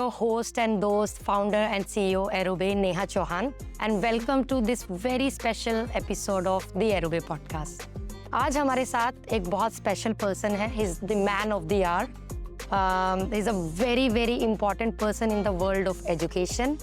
your host and dost, founder and CEO Aerobay, Neha Chauhan, and welcome to this very special episode of the Aerobay podcast. आज हमारे साथ एक बहुत special person है. He's the man of the hour. He's a very, very important person in the world of education.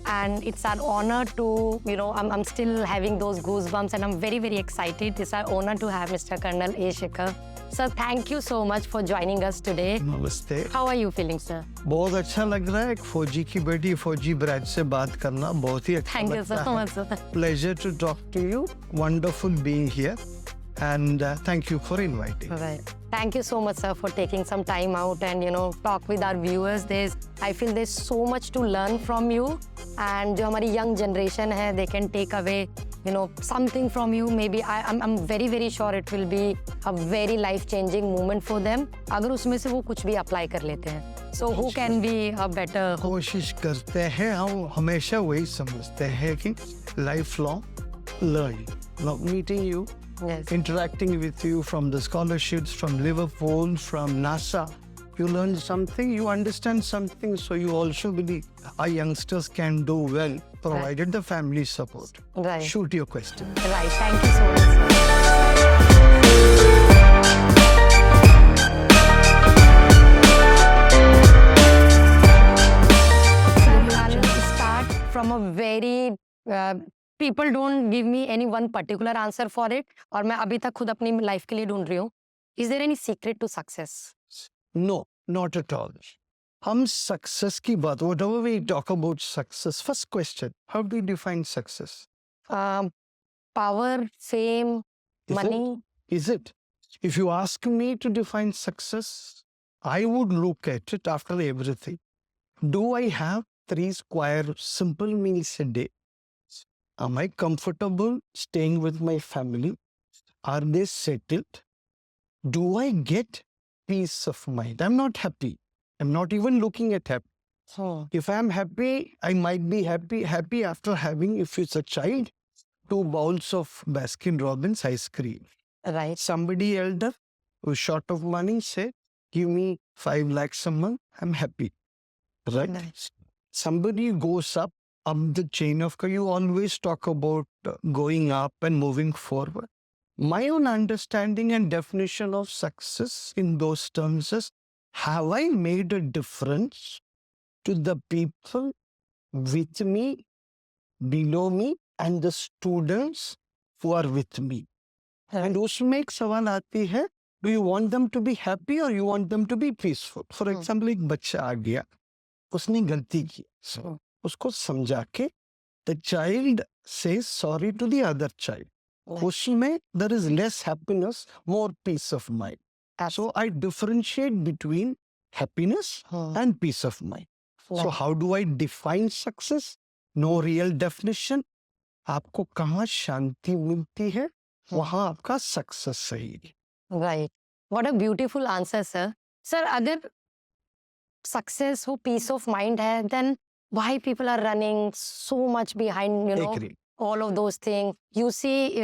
And it's an honor to, I'm still having those goosebumps and I'm very, very excited. It's an honor to have Mr. Colonel A. Shekhar. Sir, thank you so much for joining us today. नमस्ते. How are you feeling, sir? बहुत अच्छा लग रहा है. एक फौजी की बेटी फौजी ब्राइड से बात करना बहुत ही अच्छा Thank you लगता so है. much, sir. Pleasure to talk to you. Wonderful being here. And thank you for inviting. Right. Thank you so much, sir, for taking some time out and, talk with our viewers. I feel there's so much to learn from you. And जो हमारी young generation है, they can take away, something from you. Maybe I'm very, very sure it will be a very life-changing moment for them. अगर उसमें से वो कुछ भी apply कर लेते हैं. So who can be a better? कोशिश करते हैं. हम हमेशा वही समझते हैं कि lifelong learning. Meeting you, Yes. interacting with you from the scholarships, from Liverpool, from NASA. You learn something, you understand something, so you also believe our youngsters can do well, provided the family support. Right. Shoot your question. Right. Thank you so much, sir. I'll start from a very people don't give me any one particular answer for it और मैं अभी तक खुद अपनी life के लिए ढूंढ रही हूँ. Is there any secret to success? No, not at all. हम success की बात, whatever we talk about success, first question, how do you define success? Power, fame, Is money. Is it? If you ask me to define success, I would look at it after everything. Do I have 3 square simple meals a day? Am I comfortable staying with my family? Are they settled? Do I get peace of mind? I'm not happy. I'm not even looking at happy. If I'm happy, I might be happy after having, if it's a child, 2 bowls of Baskin-Robbins ice cream. Right. Somebody elder who's short of money said, give me 5 lakhs a month, I'm happy. Right? Nice. Somebody goes up the chain of, you always talk about going up and moving forward. My own understanding and definition of success in those terms is, have I made a difference to the people with me, below me, and the students who are with me? And उसमें एक सवाल आती है, do you want them to be happy or you want them to be peaceful? For example, एक बच्चा आ गया, उसने गलती की, उसको समझा के, the child says sorry to the other child. उसमें there is less happiness, more peace of mind. So I differentiate between happiness and peace of mind. So how do I define success? No real definition. आपको कहाँ शांति मिलती है, वहाँ आपका success सही है. Right. What a beautiful answer, sir. Sir, अगर success हो, peace of mind है, then why people are running so much behind, Agree. all of those things? You see,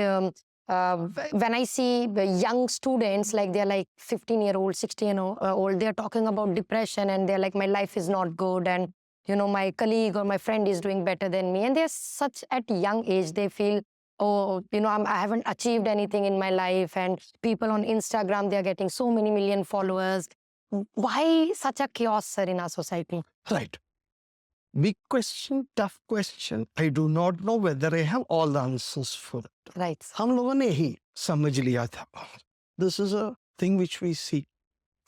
when I see the young students, like they're like 15-year-old, 16-year-old, they're talking about depression and they're like, my life is not good and, my colleague or my friend is doing better than me. And they're such at young age, they feel, oh, I haven't achieved anything in my life. And people on Instagram, they're getting so many million followers. Why such a chaos, sir, in our society? Right. Big question, tough question. I do not know whether I have all the answers for it. Right. हम लोगों ने ही समझ लिया था. This is a thing which we see.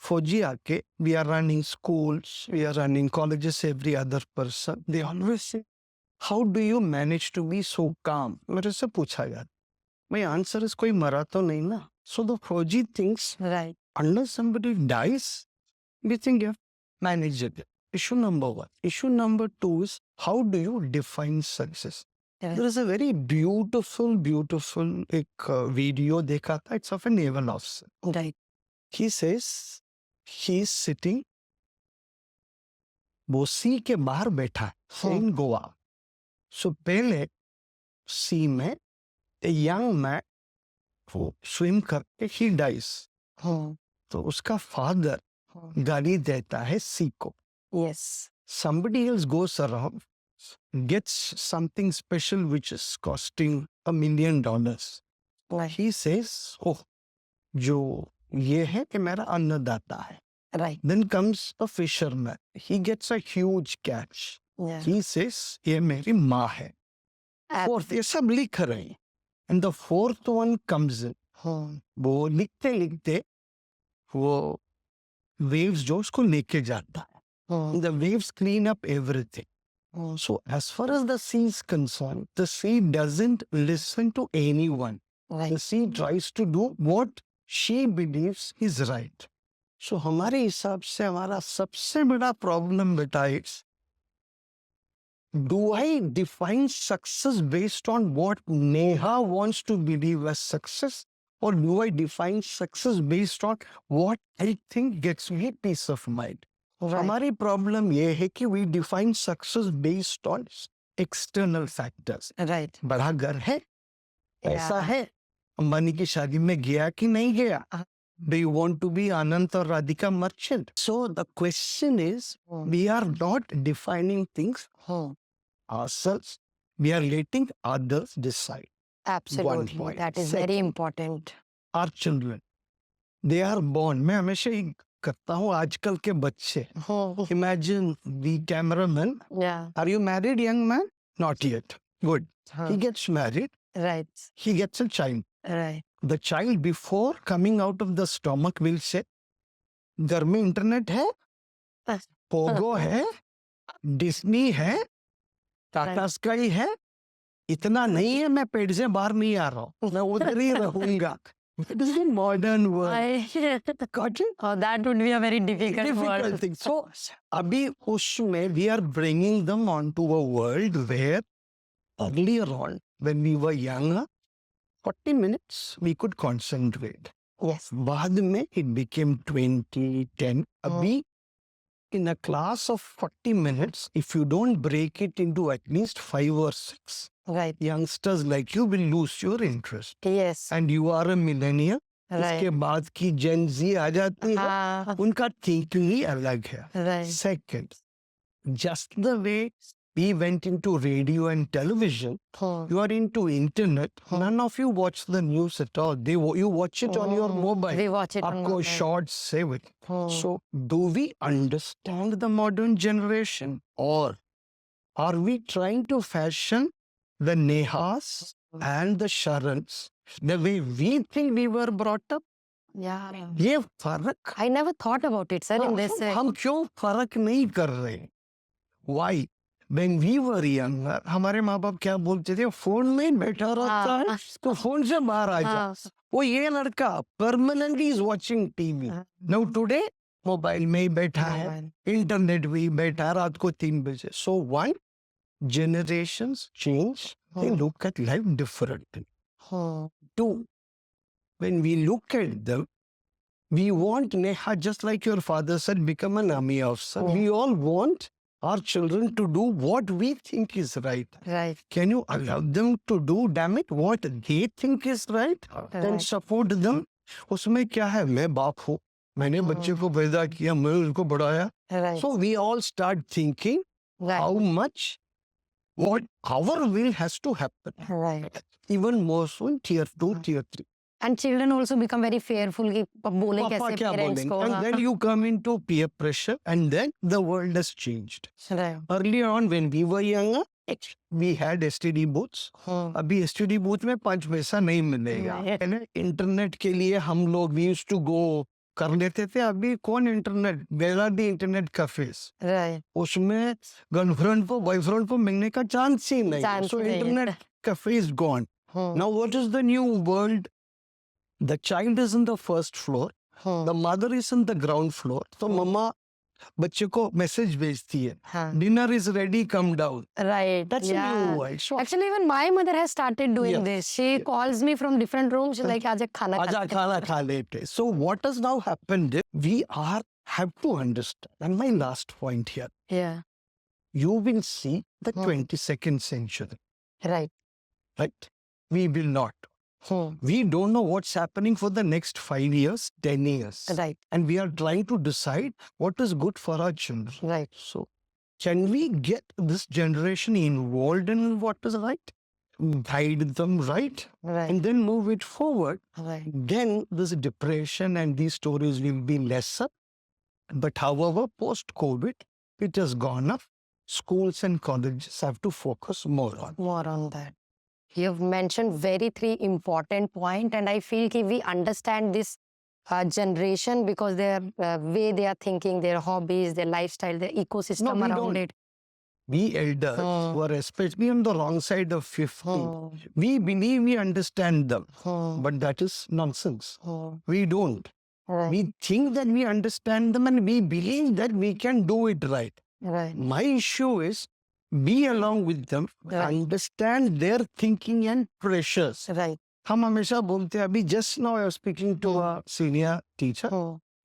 फौजी आके, we are running schools, we are running colleges, every other person. They always say, how do you manage to be so calm? मेरे से पूछा गया. My answer is, कोई मरा तो नहीं ना. So the फौजी thinks, Right. unless somebody dies, we think you have managed it. Issue number 1. Issue number 2 is, how do you define success? Yeah. There is a very beautiful एक video देखा था. It's of a naval officer. Right. He says, he is sitting, वो सी के बाहर बैठा है in Goa. So पहले सी में a young man वो swim करके he dies. तो उसका father गाली देता है सी को. Yes. somebody else goes around, gets something special which is costing $1 million. Right. He says, oh, जो ये है कि मेरा अन्नदाता है. Right. Then comes a fisherman. He gets a huge catch. Yeah. He says, ये मेरी माँ है. Fourth, ये सब लिख रहे हैं. And the fourth one comes in. वो लिखते लिखते वो waves जो उसको लेके जाता है. The waves clean up everything. So as far as the sea is concerned, the sea doesn't listen to anyone. Right. The sea tries to do what she believes is right. So हमारे हिसाब से हमारा सबसे बड़ा problem बेटा is, do I define success based on what Neha wants to believe as success, or do I define success based on what I think gets me peace of mind? Right. हमारी problem ये है कि we define success based on external factors. Right. बड़ा घर है, पैसा Yeah. है, अंबानी की शादी में गया कि नहीं गया? Do you want to be Anant or Radhika merchant? So the question is, we are not defining things ourselves. We are letting others decide. Absolutely. point. That is Second. very important. Our children, they are born. मैं हमेशा ही करता हूँ आजकल के बच्चे. Imagine the cameraman. Yeah. Are you married, young man? Not yet. Good. He gets married. Right. He gets a child. Right. The child before coming out of the stomach will say, घर में internet है, Pogo है, Disney है, Tata sky है, इतना नहीं है मैं पेट से बाहर नहीं आ रहा हूँ, मैं उधर ही रहूंगा. It is a modern world. Got it? Oh, that would be a very difficult word. thing. So अभी उसमें we are bringing them onto a world where earlier on when we were younger, 40 minutes we could concentrate. Yes. बाद में it became 20, 10. अभी in a class of 40 minutes, if you don't break it into at least 5 or 6, Right. youngsters like you will lose your interest. Yes. And you are a millennial. उसके Right. बाद की Gen Z आ जाती है, Ah, उनका thinking ही अलग है. right. Second, just the way we went into radio and television, you are into internet. None of you watch the news at all. You watch it on your mobile. We watch it on आपको mobile. shorts save it. So, do we understand the modern generation, or are we trying to fashion the Nehas and the Sharans the way we think we were brought up? Yeah. ये फर्क I never thought about it, sir, in this way. हम क्यों फर्क नहीं कर रहे? Why? When we were younger, हमारे माँ बाप क्या बोलते थे? फोन में बैठा रहता है, तो फोन से बाहर आ जा. वो ये लड़का permanently is watching TV. Now today, mobile में ही बैठा है, इंटरनेट भी बैठा है रात को 3 बजे. So one, generations change. They look at life differently. Two, when we look at them, we want Neha, just like your father said, become an army officer. We all want our children to do what we think is right. Right. Can you allow them to do, damn it, what they think is right? Then Right. support them. उसमें क्या है? मैं बाप हूँ, मैंने बच्चे को पैदा किया, मैं उसको बढ़ाया. Right. So we all start thinking Right. how much, what our will has to happen. Right. Even more so in tier 2, tier 3. And children also become very fearful कि बोले पापा कैसे क्या parents बोलेंगे? को. And then you come into peer pressure, and then the world has changed. Right. Earlier on, when we were younger, we had STD booths. अभी STD booth में 5 पैसा नहीं मिलेगा. Right. है ना? इंटरनेट के लिए हम लोग we used to go कर लेते थे. अभी कौन internet? Where are the internet cafes? Right. उसमें गर्लफ्रेंड को बॉयफ्रेंड को मिलने का चांस ही नहीं. Chance So नहीं है. internet cafe is gone. Now what is the new world? The child is in the first floor. The mother is in the ground floor. So मम्मा बच्चे को मैसेज भेजती है. हाँ. Dinner is ready, come down. Right. That's a yeah. new world. So Actually, even my mother has started doing Yes. this. She calls me from different rooms. She's like, "आजा खाना आजा खाते हैं." खाना खा लेते. So what has now happened is we have to understand. And my last point here, Yeah. you will see the 22nd century, Right. right? We will not. We don't know what's happening for the next 5 years, 10 years. Right. And we are trying to decide what is good for our children. Right. So Can we get this generation involved in what is right? Guide them right? Right. And then move it forward. Right. Then this depression and these stories will be lesser. But however, post-COVID, it has gone up. Schools and colleges have to focus more on. More on that. You've mentioned very three important point, and I feel that we understand this generation because their way they are thinking, their hobbies, their lifestyle, their ecosystem we around don't. it. We elders Hmm. who are especially on the wrong side of 50, we believe we understand them, but that is nonsense. We don't. Right. We think that we understand them and we believe that we can do it right. Right. My issue is be along with them, Right. understand their thinking and pressures. Right. हम हमेशा बोलते हैं अभी just now I was speaking to a senior teacher,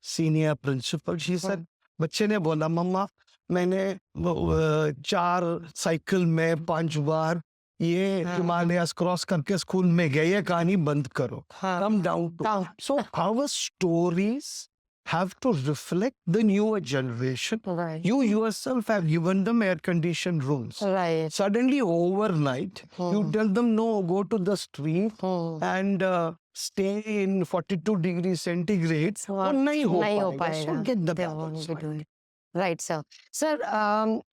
senior principal. She said, बच्चे ने बोला मम्मा मैंने 4 cycle में 5 बार ये हिमालयास क्रॉस करके स्कूल में गए, ये कहानी बंद करो. Come down to. Down. So our stories have to reflect the newer generation. Right. You yourself have given them air-conditioned rooms. Right. Suddenly overnight, you tell them, no, go to the street and stay in 42 degrees centigrade. वो नहीं हो पाएगा. So get the They balance won't be right. doing. Right, sir. Sir,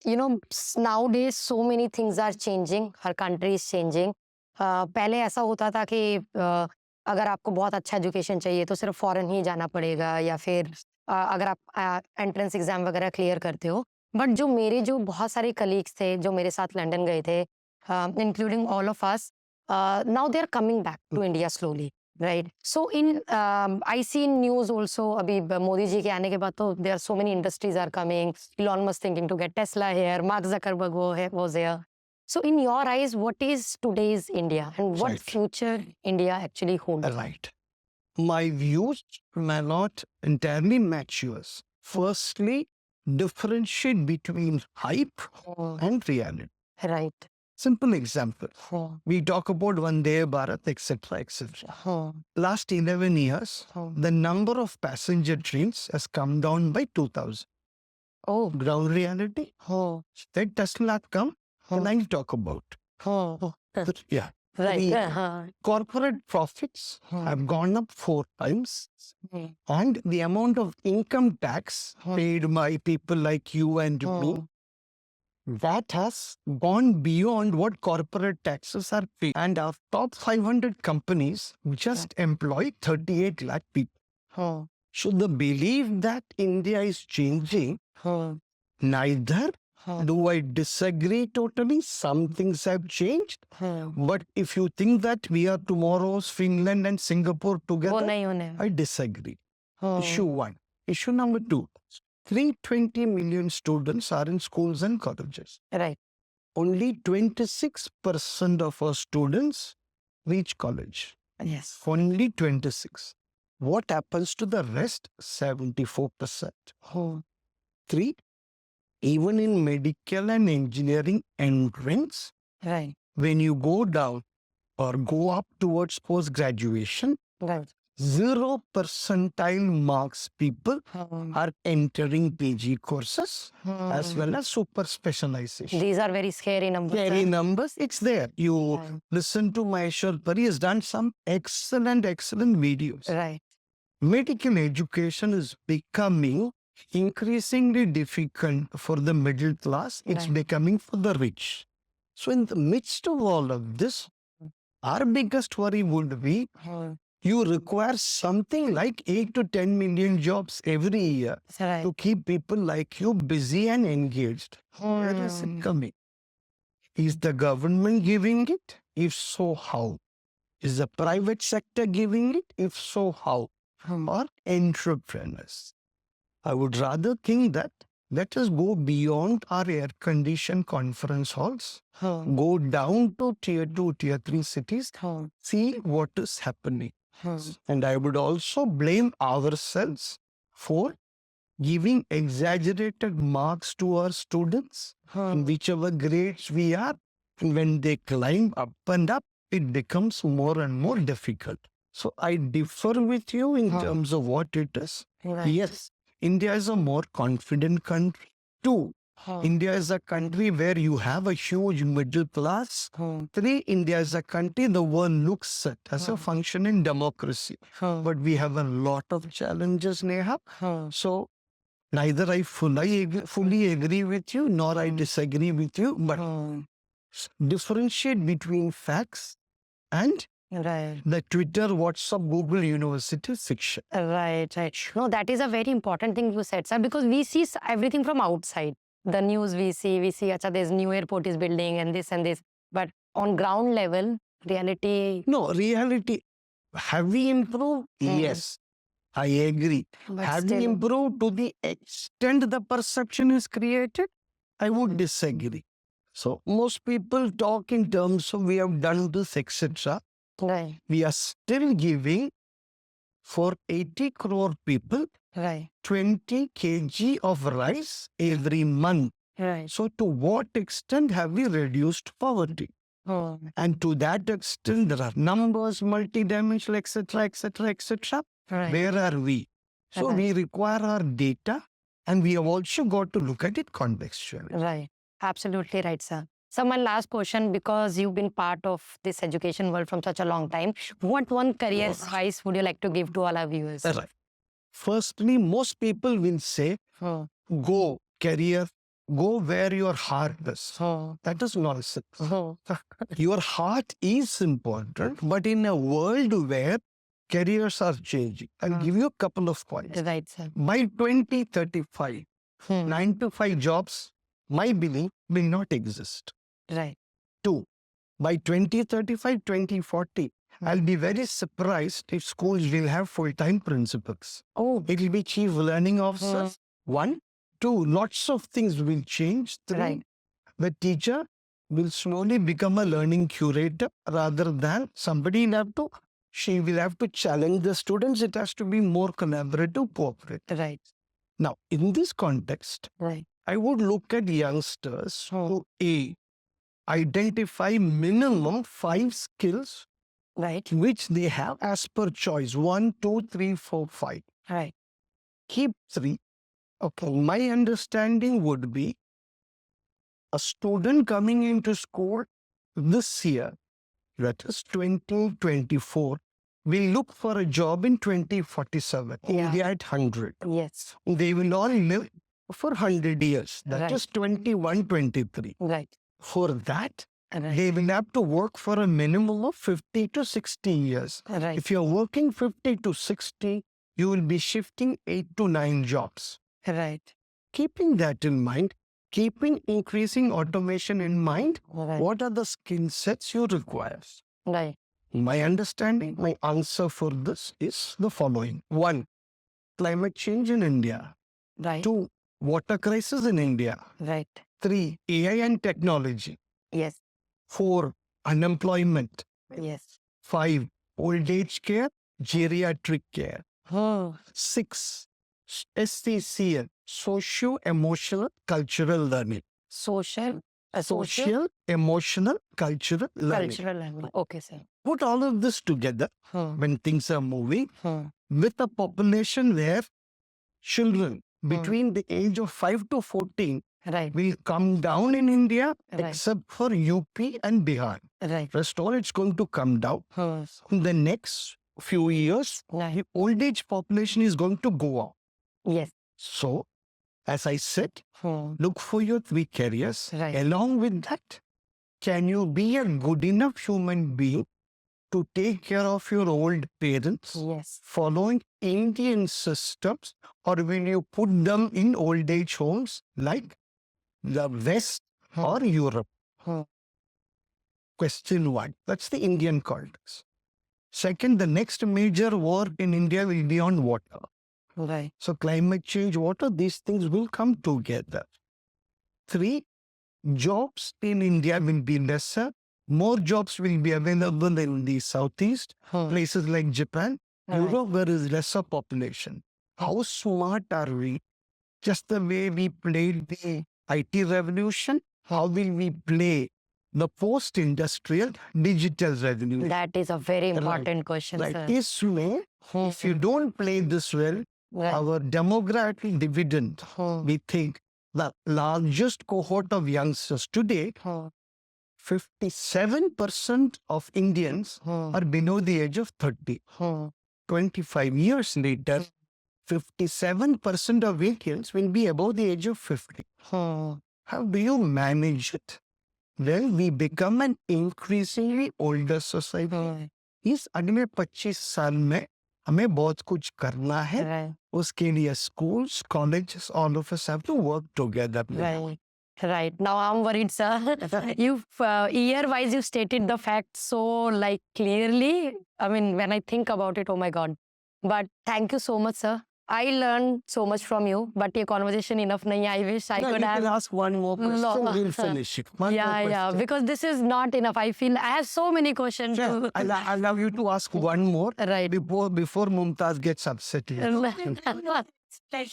you know, nowadays so many things are changing. Her country is changing. पहले ऐसा होता था कि अगर आपको बहुत अच्छा एजुकेशन चाहिए तो सिर्फ फॉरेन ही जाना पड़ेगा या फिर अगर आप एंट्रेंस एग्जाम वगैरह क्लियर करते हो. बट जो मेरे जो बहुत सारे कलीग्स थे जो मेरे साथ लंदन गए थे, including all of us, now they are coming back to India slowly. Right. So in I see in news also अभी मोदी जी के आने के बाद तो there are so many industries are coming. Elon Musk thinking to get Tesla here. Mark Zuckerberg was here. So in your eyes, what is today's India and what Right. future India actually holds? Right. My views may not entirely match yours. Firstly, differentiate between hype and reality. Right. Simple example. We talk about Vande Bharat, etc., etc. Last 11 years, the number of passenger trains has come down by 2,000. Oh. Ground reality. That does not come, and I talk about. But yeah. Right. The corporate profits have gone up 4 times, and the amount of income tax paid by people like you and me, that has gone beyond what corporate taxes are paid. And our top 500 companies just employ 38 lakh people. So the belief that India is changing, neither do I disagree totally. Some things have changed. But if you think that we are tomorrow's Finland and Singapore वो together, नहीं होने. I disagree. Issue 1. Issue number 2. 320 million students are in schools and colleges. Right. Only 26% of our students reach college. Yes. Only 26. What happens to the rest? 74%. 3. Even in medical and engineering entrance, Right. when you go down or go up towards post-graduation, Right. 0 percentile marks people are entering PG courses as well as super specialization. These are very scary numbers. Scary sir. numbers, it's there. You Right. listen to Maheshwar Pari, has done some excellent videos. Right. Medical education is becoming increasingly difficult for the middle class. It's Right. becoming for the rich. So in the midst of all of this, our biggest worry would be you require something like 8 to 10 million jobs every year Right. to keep people like you busy and engaged. Where is it coming? Is the government giving it? If so, how? Is the private sector giving it? If so, how? Or entrepreneurs? I would rather think that let us go beyond our air-conditioned conference halls, go down to tier 2, tier 3 cities, see what is happening. And I would also blame ourselves for giving exaggerated marks to our students in whichever grades we are. And when they climb up and up, it becomes more and more difficult. So I differ with you in terms of what it is. Right. Yes, India is a more confident country. 2, India is a country where you have a huge middle class. 3, India is a country the world looks at as a functioning democracy. But we have a lot of challenges, Neha. So neither I fully agree with you nor I disagree with you, but differentiate between facts and Right. the Twitter, WhatsApp, Google University fiction. Right. No, that is a very important thing you said, sir, because we see everything from outside. The news we see, acha, there's new airport is building and this and this. But on ground level, reality. No, reality. Have we improved? Yes, I agree. But Have we still, improved to the extent the perception is created? I would disagree. So most people talk in terms of we have done this, etc. right, We are still giving for 80 crore people right, 20 kg of rice every month. right. So to what extent have we reduced poverty? And to that extent, there are numbers, multidimensional, etc., etc., etc. Right. Where are we? So Right. we require our data, and we have also got to look at it contextually. Right. Absolutely right, sir. So my last question, because you've been part of this education world from such a long time, what one career advice would you like to give to all our viewers? Right. Firstly, most people will say, go career, go where your heart is. That is nonsense. Your heart is important, but in a world where careers are changing, I'll give you a couple of points. Right, sir. By 2035, 9 to 5 jobs, my belief, will not exist. Right. 2, by 2035, 2040, I'll be very surprised if schools will have full-time principals. Oh, It will be chief learning officers. 1, 2, lots of things will change. 3, right. the teacher will slowly become a learning curator rather than somebody she will have to challenge the students. It has to be more collaborative, cooperative. Right. Now, in this context, Right. I would look at youngsters who identify minimum 5 skills Right. which they have as per choice. 1, 2, 3, 4, 5. Right. Keep 3. Okay. My understanding would be a student coming into school this year, that is 2024, will look for a job in 2047. Yeah. India at 100. Yes. They will all live for 100 years. That Right. is 21, 23. Right. For that, Right. they will have to work for a minimum of 50 to 60 years. Right. If you're working 50 to 60, you will be shifting 8 to 9 jobs. Right. Keeping that in mind, keeping increasing automation in mind, Right. what are the skill sets you require? Right. My understanding, my answer for this is the following. 1, climate change in India. Right. 2, water crisis in India. Right. 3, AI and technology. Yes. 4, unemployment. Yes. 5, old age care, geriatric care. Oh. 6, SCCL, socio-emotional cultural learning. Social. Social, emotional, cultural learning. Cultural learning. Okay, sir. Put all of this together when things are moving with a population where children between the age of 5 to 14 Right. will come down in India Right. except for UP and Bihar. Right. Rest all it's going to come down. In the next few years, Right. the old age population is going to go up. Yes. So, as I said, look for your 3 careers. Right. Along with that, can you be a good enough human being to take care of your old parents Yes. following Indian systems, or will you put them in old age homes like the West or Europe? Question 1. That's the Indian context. Second, the next major war in India will be on water. Right. So climate change, water, these things will come together. 3, jobs in India will be lesser. More jobs will be available in the Southeast, places like Japan, Europe, where there is lesser population. How smart are we? Just the way we played the IT revolution, how will we play the post-industrial digital revolution? That is a very important question, Like sir. this way, if you don't play this well, Right. our demographic dividend, we think, the largest cohort of youngsters today, 57% of Indians are below the age of 30. 25 years later, 57% of Indians will be above the age of 50. How do you manage it? Well, we become an increasingly older society. इस अगले 25 साल में हमें बहुत कुछ करना है. उसके लिए schools, colleges, all of us have to work together. Right. Now I'm worried, sir. You year-wise you stated the facts so like clearly. I mean, when I think about it, oh my God. But thank you so much, sir. I learned so much from you. But ये conversation enough नहीं. I wish I could have. You can ask one more question. We'll finish it. One more question. Because this is not enough. I feel I have so many questions. Yeah, I'll allow you to ask one more. Right. Before Mumtaz gets upset. Hello, ma'am. I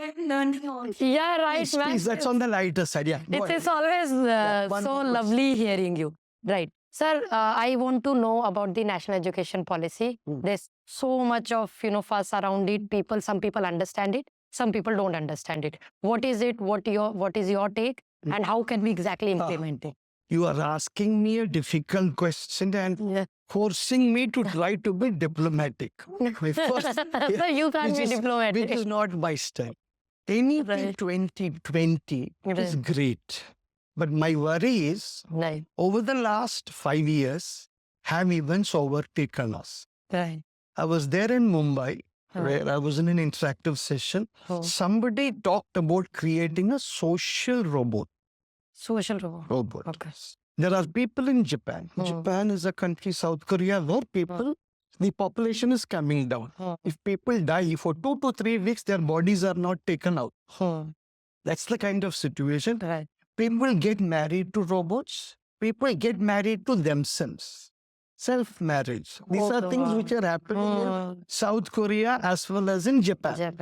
have learned more. Yeah, right, ma'am. Please, that's on the lighter side. Yeah. Go It ahead. is always One so more lovely hearing you. Right. Sir, I want to know about the national education policy. There's so much of, fuss around it. Some people understand it. Some people don't understand it. What is it? What is your take? And how can we exactly implement it? You are asking me a difficult question and forcing me to try to be diplomatic. Sir, you can't be diplomatic. Which is not my style. Anything Right. 2020 is great. But my worry is, Right. over the last 5 years, have events overtaken us. Right. I was there in Mumbai, where I was in an interactive session. Somebody talked about creating a social robot. Social robot. Okay. There are people in Japan. Japan is a country, South Korea, where the population is coming down. If people die for 2 to 3 weeks, their bodies are not taken out. That's the kind of situation. Right. People get married to robots. People get married to themselves. Self-marriage. These are things which are happening in South Korea as well as in Japan.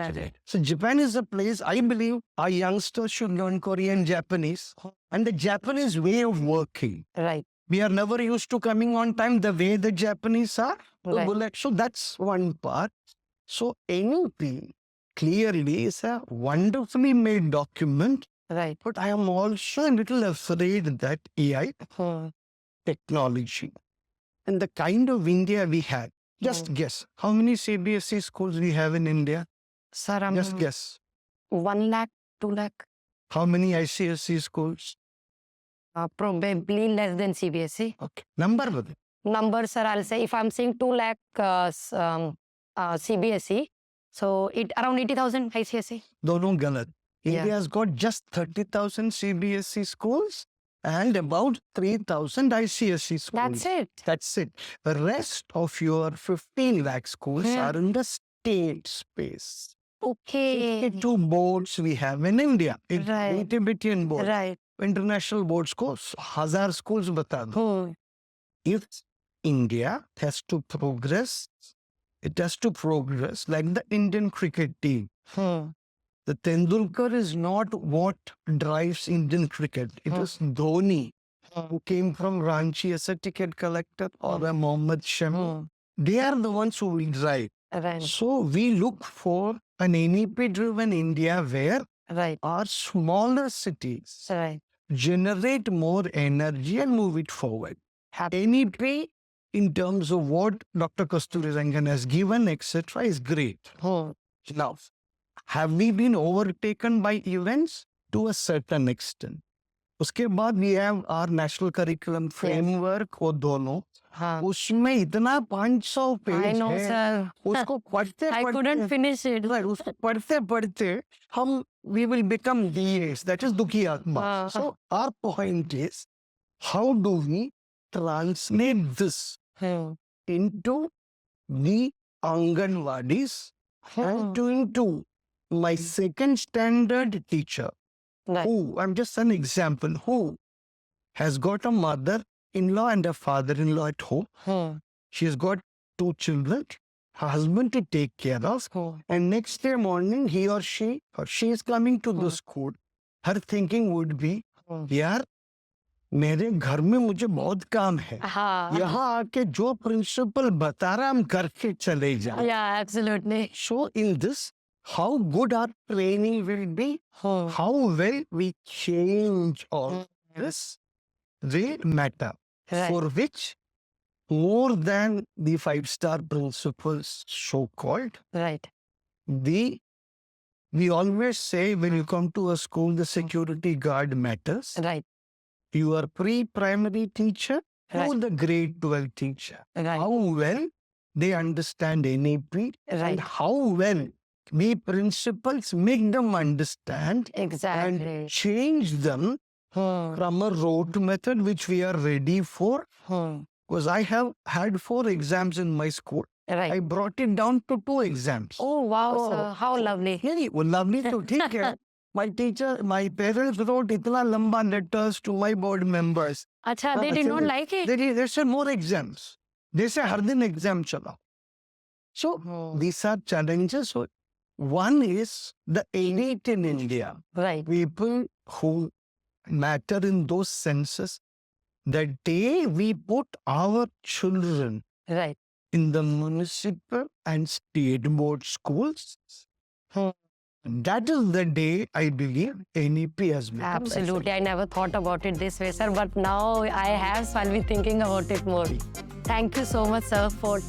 So Japan is a place I believe our youngsters should learn Korean, Japanese, and the Japanese way of working. Right. We are never used to coming on time the way the Japanese are. Right. So that's one part. So NEP clearly is a wonderfully made document. Right. But I am also a little afraid that AI technology and the kind of India we had. Just guess. How many CBSE schools we have in India? Sir, Just guess. 1 lakh, 2 lakh? How many ICSE schools? Probably less than CBSE. Okay. Number with it. Number, sir, I'll say if I'm saying 2 lakh CBSE, so it around 80,000 ICSE. Dono galat. Yeah. India has got just 30,000 CBSE schools and about 3,000 ICSE schools. That's it. That's it. The rest of your 15 lakh schools are in the state space. Okay. 52 boards we have in India. Right. Tibetan board. Right. International board schools. 1,000 schools bata do. If India has to progress, it has to progress like the Indian cricket team. The Tendulkar is not what drives Indian cricket. It is Dhoni, who came from Ranchi as a ticket collector, or a Mohammad Shami. They are the ones who will drive. Right. So we look for an NEP-driven India where Right. our smaller cities Right. generate more energy and move it forward. NEP, in terms of what Dr. Kasturi Rangan has given, etc., is great. Now, have we been overtaken by events? To a certain extent. उसके बाद we have our national curriculum framework वो दोनों उसमें इतना 500 page I know, है sir. उसको पढ़ते I couldn't finish it. उसको पढ़ते पढ़ते हम we will become DAs, that is दुखी आत्मा. So our point is, how do we translate this into the Anganwadis and into my second standard teacher, Right. who, I'm just an example, who has got a mother-in-law and a father-in-law at home. She has got 2 children, her husband to take care of, and next day morning, he or she is coming to the school. Her thinking would be, यार मेरे घर में मुझे बहुत काम है, यहाँ आके जो प्रिंसिपल बता रहा हम करके चले जाए. Yeah, absolutely. So in this, how good our training will be, how well we change all this will matter. Right. For which, more than the 5-star principles so-called, Right. we always say when you come to a school, the security guard matters. Right. Your pre-primary teacher Right. or the grade 12 teacher. Right. How well they understand NAP and Right. how well we principals make them understand Exactly. and change them from a rote method which we are ready for. Because I have had 4 exams in my school. Right. I brought it down to 2 exams. Oh, wow, Oh. sir. How lovely. Really, well, lovely to take care. My parents wrote itna lamba letters to my board members. Acha, they did not like it. They said more exams. They say har din exam chala. So these are challenges. So one is the elite in India. Right. People who matter in those senses. The day we put our children Right. in the municipal and state board schools, that is the day I believe NEP has become. Absolutely. I never thought about it this way, sir. But now I have, so I'll be thinking about it more. Thank you so much, sir, for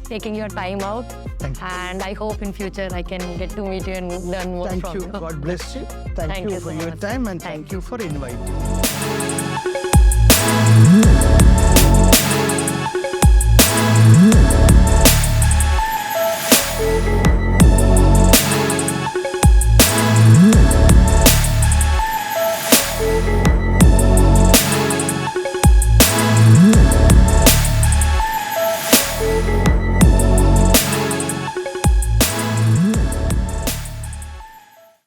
taking your time out. Thank you. And I hope in future I can get to meet you and learn more Thank from you. you. God bless you. Thank you you for so your much. time and Thank thank you for inviting me.